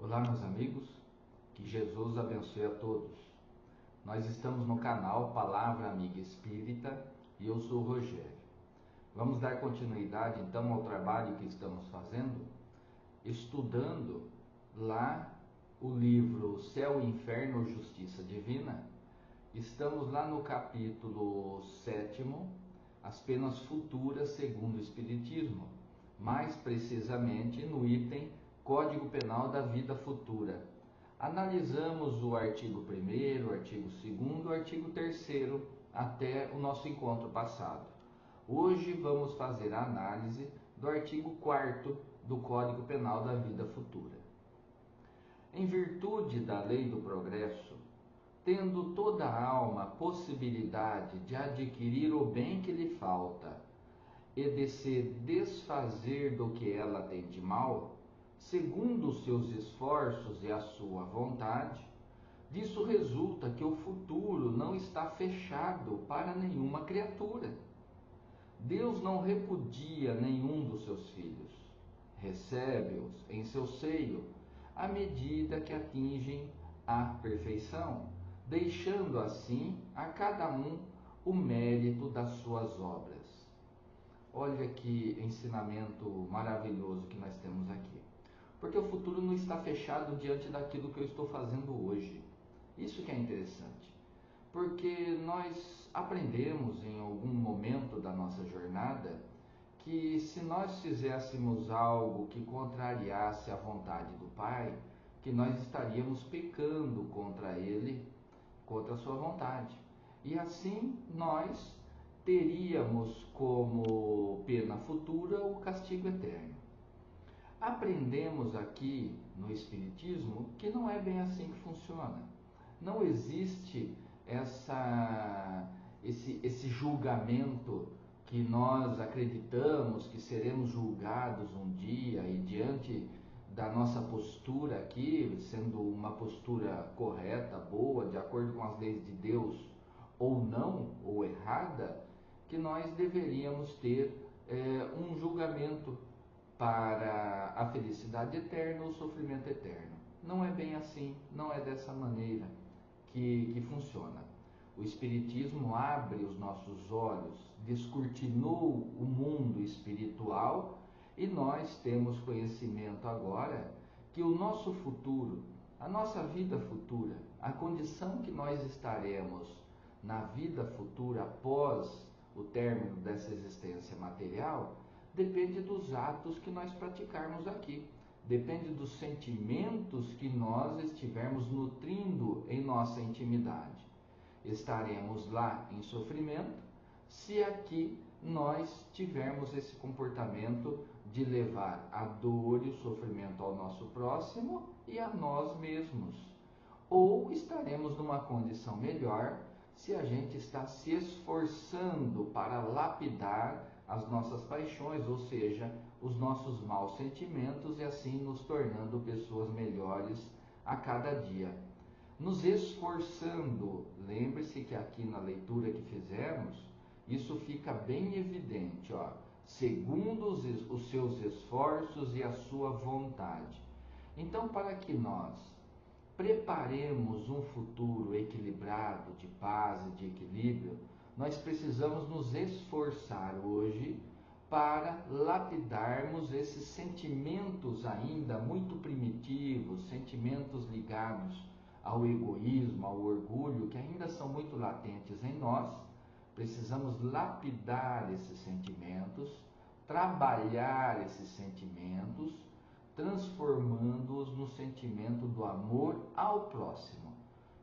Olá, meus amigos, que Jesus abençoe a todos. Nós estamos no canal Palavra Amiga Espírita e eu sou o Rogério. Vamos dar continuidade então ao trabalho que estamos fazendo, estudando lá o livro Céu e Inferno ou Justiça Divina. Estamos lá no capítulo 7º, as penas futuras segundo o Espiritismo, mais precisamente no item Código Penal da Vida Futura. Analisamos o artigo 1º, o artigo 2º, o artigo 3º até o nosso encontro passado. Hoje vamos fazer a análise do artigo 4º do Código Penal da Vida Futura. Em virtude da lei do progresso, tendo toda a alma possibilidade de adquirir o bem que lhe falta e de se desfazer do que ela tem de mal, segundo os seus esforços e a sua vontade, disso resulta que o futuro não está fechado para nenhuma criatura. Deus não repudia nenhum dos seus filhos, recebe-os em seu seio à medida que atingem a perfeição, deixando assim a cada um o mérito das suas obras. Olha que ensinamento maravilhoso que nós temos aqui. Porque o futuro não está fechado diante daquilo que eu estou fazendo hoje. Isso que é interessante. Porque nós aprendemos em algum momento da nossa jornada que se nós fizéssemos algo que contrariasse a vontade do Pai, que nós estaríamos pecando contra Ele, contra a sua vontade. E assim nós teríamos como pena futura o castigo eterno. Aprendemos aqui no Espiritismo que não é bem assim que funciona. Não existe esse julgamento que nós acreditamos que seremos julgados um dia e diante da nossa postura aqui, sendo uma postura correta, boa, de acordo com as leis de Deus, ou não, ou errada, que nós deveríamos ter um julgamento para a felicidade eterna ou o sofrimento eterno. Não é bem assim, não é dessa maneira que funciona. O Espiritismo abre os nossos olhos, descortinou o mundo espiritual e nós temos conhecimento agora que o nosso futuro, a nossa vida futura, a condição que nós estaremos na vida futura após o término dessa existência material, depende dos atos que nós praticarmos aqui. Depende dos sentimentos que nós estivermos nutrindo em nossa intimidade. Estaremos lá em sofrimento se aqui nós tivermos esse comportamento de levar a dor e o sofrimento ao nosso próximo e a nós mesmos. Ou estaremos numa condição melhor se a gente está se esforçando para lapidar as nossas paixões, ou seja, os nossos maus sentimentos, e assim nos tornando pessoas melhores a cada dia. Nos esforçando, lembre-se que aqui na leitura que fizemos, isso fica bem evidente, segundo os seus esforços e a sua vontade. Então, para que nós preparemos um futuro equilibrado, de paz e de equilíbrio, nós precisamos nos esforçar hoje para lapidarmos esses sentimentos ainda muito primitivos, sentimentos ligados ao egoísmo, ao orgulho, que ainda são muito latentes em nós. Precisamos lapidar esses sentimentos, trabalhar esses sentimentos, transformando-os no sentimento do amor ao próximo.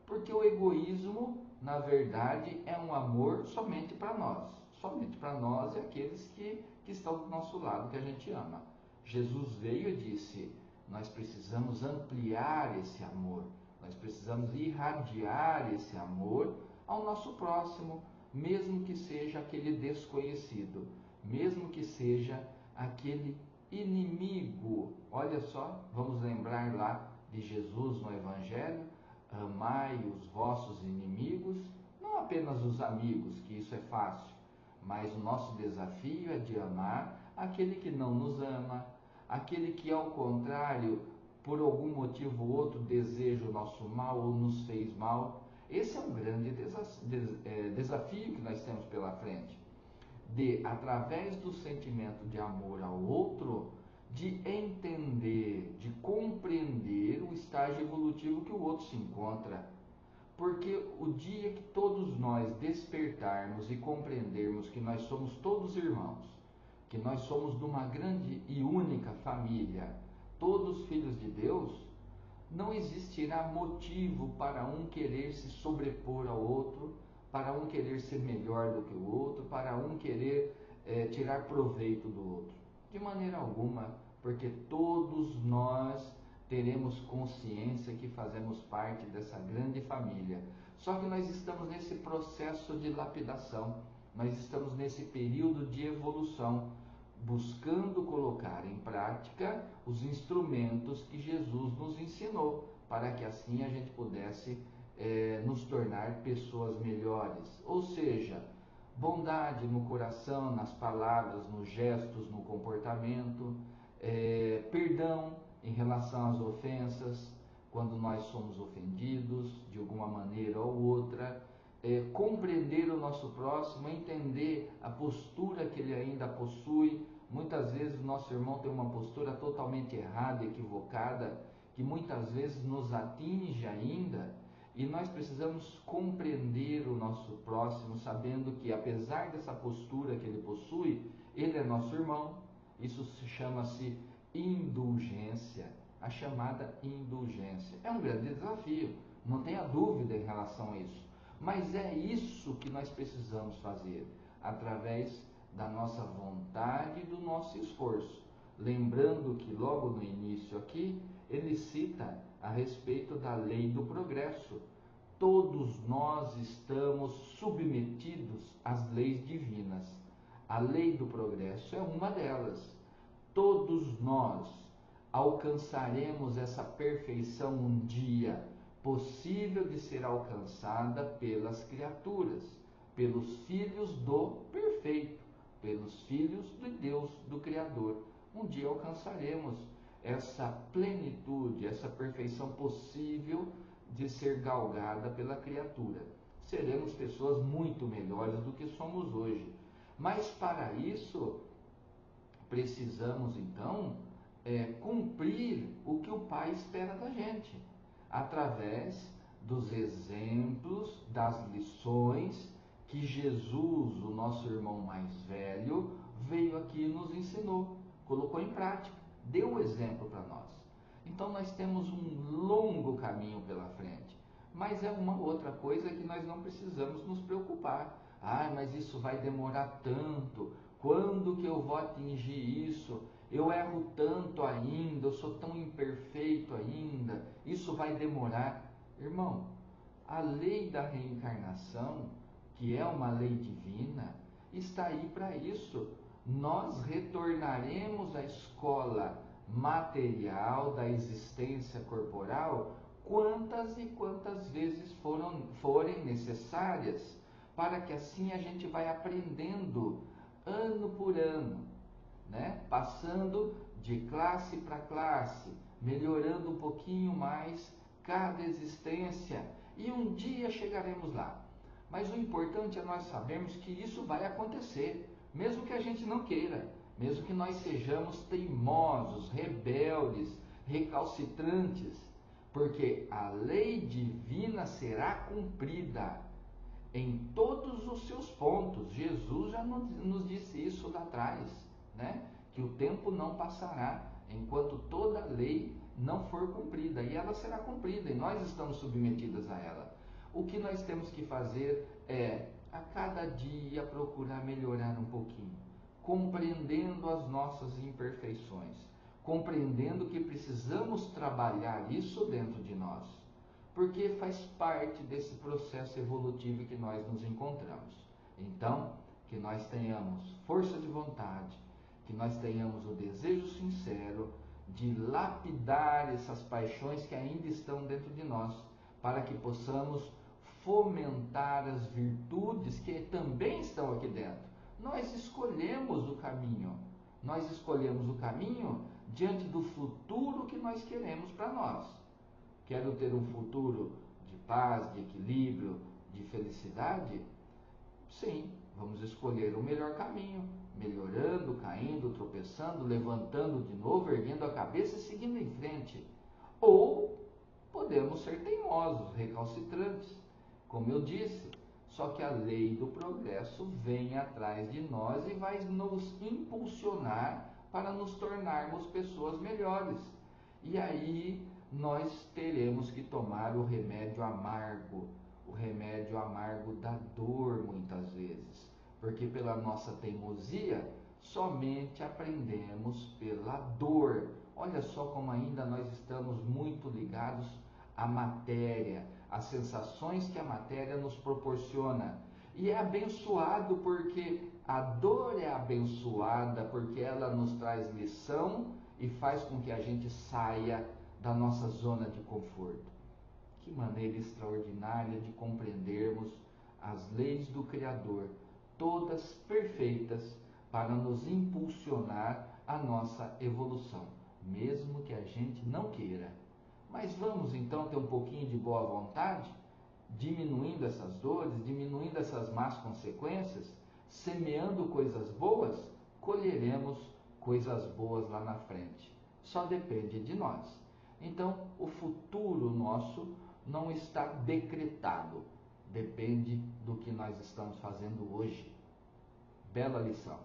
Porque o egoísmo, na verdade, é um amor somente para nós. Somente para nós e aqueles que estão do nosso lado, que a gente ama. Jesus veio e disse, nós precisamos ampliar esse amor. Nós precisamos irradiar esse amor ao nosso próximo, mesmo que seja aquele desconhecido, mesmo que seja aquele inimigo. Olha só, vamos lembrar lá de Jesus no Evangelho, amai os vossos inimigos, não apenas os amigos, que isso é fácil, mas o nosso desafio é de amar aquele que não nos ama, aquele que ao contrário por algum motivo ou outro deseja o nosso mal ou nos fez mal. Esse é um grande desafio que nós temos pela frente, de, através do sentimento de amor ao outro, de entender, de compreender o estágio evolutivo que o outro se encontra. Porque o dia que todos nós despertarmos e compreendermos que nós somos todos irmãos, que nós somos de uma grande e única família, todos filhos de Deus, não existirá motivo para um querer se sobrepor ao outro, para um querer ser melhor do que o outro, para um querer tirar proveito do outro. De maneira alguma, porque todos nós teremos consciência que fazemos parte dessa grande família. Só que nós estamos nesse processo de lapidação, nós estamos nesse período de evolução, buscando colocar em prática os instrumentos que Jesus nos ensinou, para que assim a gente pudesse nos tornar pessoas melhores. Ou seja, bondade no coração, nas palavras, nos gestos, no comportamento, perdão em relação às ofensas, quando nós somos ofendidos de alguma maneira ou outra, compreender o nosso próximo, entender a postura que ele ainda possui. Muitas vezes o nosso irmão tem uma postura totalmente errada, equivocada, que muitas vezes nos atinge ainda, e nós precisamos compreender o nosso próximo, sabendo que apesar dessa postura que ele possui, ele é nosso irmão. Isso chama-se indulgência, a chamada indulgência. É um grande desafio, não tenha dúvida em relação a isso. Mas é isso que nós precisamos fazer, através da nossa vontade e do nosso esforço. Lembrando que logo no início aqui, ele cita a respeito da lei do progresso. Todos nós estamos submetidos às leis divinas. A lei do progresso é uma delas. Todos nós alcançaremos essa perfeição um dia, possível de ser alcançada pelas criaturas, pelos filhos do perfeito, pelos filhos de Deus, do Criador. Um dia alcançaremos essa plenitude, essa perfeição possível de ser galgada pela criatura. Seremos pessoas muito melhores do que somos hoje. Mas para isso, precisamos então cumprir o que o Pai espera da gente, através dos exemplos, das lições que Jesus, o nosso irmão mais velho, veio aqui e nos ensinou, colocou em prática, deu o exemplo para nós. Então nós temos um longo caminho pela frente, mas é uma outra coisa que nós não precisamos nos preocupar. Ah, mas isso vai demorar tanto, quando que eu vou atingir isso? Eu erro tanto ainda, eu sou tão imperfeito ainda, isso vai demorar. Irmão, a lei da reencarnação, que é uma lei divina, está aí para isso. Nós retornaremos à escola material da existência corporal quantas e quantas vezes forem necessárias, para que assim a gente vai aprendendo ano por ano, né? Passando de classe para classe, melhorando um pouquinho mais cada existência, e um dia chegaremos lá. Mas o importante é nós sabermos que isso vai acontecer, mesmo que a gente não queira, mesmo que nós sejamos teimosos, rebeldes, recalcitrantes, porque a lei divina será cumprida em todos os seus pontos. Jesus já nos disse isso lá atrás, né? Que o tempo não passará enquanto toda a lei não for cumprida, e ela será cumprida, e nós estamos submetidas a ela. O que nós temos que fazer é, a cada dia, procurar melhorar um pouquinho, compreendendo as nossas imperfeições, compreendendo que precisamos trabalhar isso dentro de nós, porque faz parte desse processo evolutivo que nós nos encontramos. Então, que nós tenhamos força de vontade, que nós tenhamos o desejo sincero de lapidar essas paixões que ainda estão dentro de nós, para que possamos fomentar as virtudes que também estão aqui dentro. Nós escolhemos o caminho, Nós escolhemos o caminho diante do futuro que nós queremos para nós. Quero ter um futuro de paz, de equilíbrio, de felicidade? Sim, vamos escolher o melhor caminho, melhorando, caindo, tropeçando, levantando de novo, erguendo a cabeça e seguindo em frente. Ou podemos ser teimosos, recalcitrantes, como eu disse, só que a lei do progresso vem atrás de nós e vai nos impulsionar para nos tornarmos pessoas melhores. E aí nós teremos que tomar o remédio amargo da dor muitas vezes, porque pela nossa teimosia somente aprendemos pela dor. Olha só como ainda nós estamos muito ligados à matéria, às sensações que a matéria nos proporciona. E é abençoado porque a dor é abençoada, porque ela nos traz lição e faz com que a gente saia da nossa zona de conforto. Que maneira extraordinária de compreendermos as leis do Criador, todas perfeitas para nos impulsionar a nossa evolução, mesmo que a gente não queira. Mas vamos então ter um pouquinho de boa vontade, diminuindo essas dores, diminuindo essas más consequências, semeando coisas boas, colheremos coisas boas lá na frente. Só depende de nós. Então, o futuro nosso não está decretado, depende do que nós estamos fazendo hoje. Bela lição.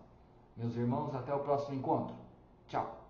Meus irmãos, até o próximo encontro. Tchau.